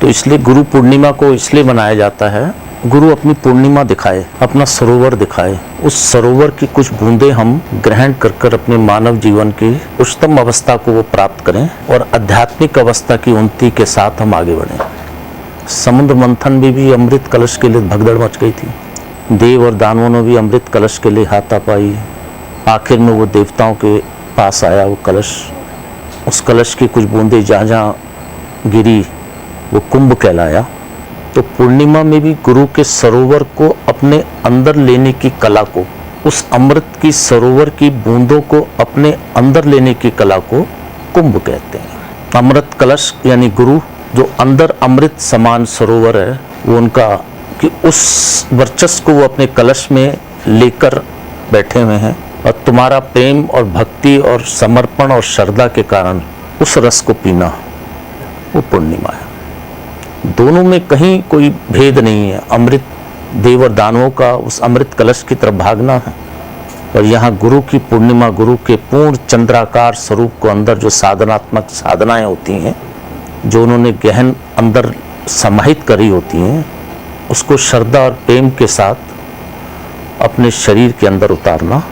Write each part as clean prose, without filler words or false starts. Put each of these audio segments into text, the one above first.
तो इसलिए गुरु पूर्णिमा को इसलिए मनाया जाता है, गुरु अपनी पूर्णिमा दिखाए, अपना सरोवर दिखाए, उस सरोवर की कुछ बूंदें हम ग्रहण कर कर अपने मानव जीवन की उच्चतम अवस्था को वो प्राप्त करें और आध्यात्मिक अवस्था की उन्नति के साथ हम आगे बढ़ें। समुद्र मंथन में भी अमृत कलश के लिए भगदड़ मच गई थी, देव और दानवों ने भी अमृत कलश के लिए हाथापाई, आखिर में वो देवताओं के पास आया वो कलश, उस कलश की कुछ बूंदें जहाँ जहाँ गिरी वो कुंभ कहलाया। तो पूर्णिमा में भी गुरु के सरोवर को अपने अंदर लेने की कला को, उस अमृत की सरोवर की बूंदों को अपने अंदर लेने की कला को कुंभ कहते हैं। अमृत कलश यानी गुरु जो अंदर अमृत समान सरोवर है, वो उनका कि उस वर्चस्व को वो अपने कलश में लेकर बैठे हुए हैं और तुम्हारा प्रेम और भक्ति और समर्पण और श्रद्धा के कारण उस रस को पीना, वो पूर्णिमा है। दोनों में कहीं कोई भेद नहीं है। अमृत देव और दानवों का उस अमृत कलश की तरफ भागना है और यहाँ गुरु की पूर्णिमा, गुरु के पूर्ण चंद्राकार स्वरूप को अंदर जो साधनात्मक साधनाएं होती हैं, जो उन्होंने गहन अंदर समाहित करी होती हैं, उसको श्रद्धा और प्रेम के साथ अपने शरीर के अंदर उतारना,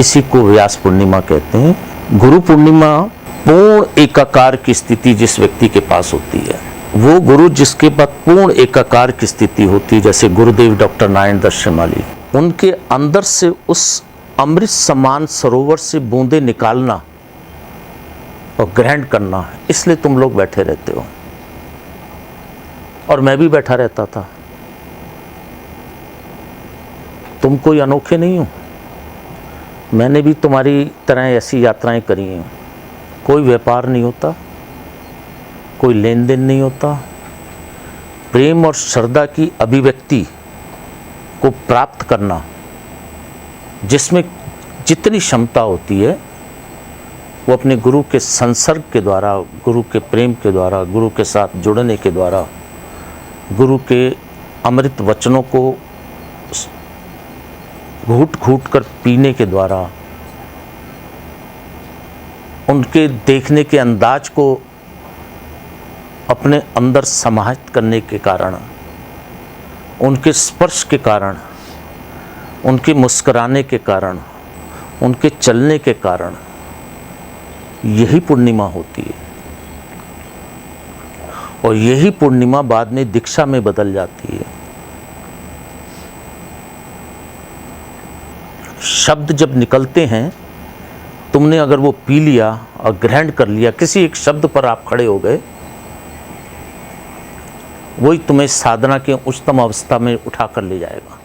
इसी को व्यास पूर्णिमा कहते हैं। गुरु पूर्णिमा पूर्ण एकाकार की स्थिति जिस व्यक्ति के पास होती है, वो गुरु जिसके पास पूर्ण एकाकार की स्थिति होती है, जैसे गुरुदेव डॉक्टर नारायण दत्त श्रीमाली, उनके अंदर से उस अमृत समान सरोवर से बूंदे निकालना और ग्रहण करना है। इसलिए तुम लोग बैठे रहते हो और मैं भी बैठा रहता था। तुम कोई अनोखे नहीं हो, मैंने भी तुम्हारी तरह ऐसी यात्राएं करी हैं। कोई व्यापार नहीं होता, कोई लेन देन नहीं होता, प्रेम और श्रद्धा की अभिव्यक्ति को प्राप्त करना, जिसमें जितनी क्षमता होती है, वो अपने गुरु के संसर्ग के द्वारा, गुरु के प्रेम के द्वारा, गुरु के साथ जुड़ने के द्वारा, गुरु के अमृत वचनों को घूट घूट कर पीने के द्वारा, उनके देखने के अंदाज को अपने अंदर समाहित करने के कारण, उनके स्पर्श के कारण, उनके मुस्कुराने के कारण, उनके चलने के कारण, यही पूर्णिमा होती है। और यही पूर्णिमा बाद में दीक्षा में बदल जाती है। शब्द जब निकलते हैं, तुमने अगर वो पी लिया और ग्रहण कर लिया, किसी एक शब्द पर आप खड़े हो गए, वही तुम्हें साधना के उच्चतम अवस्था में उठा कर ले जाएगा।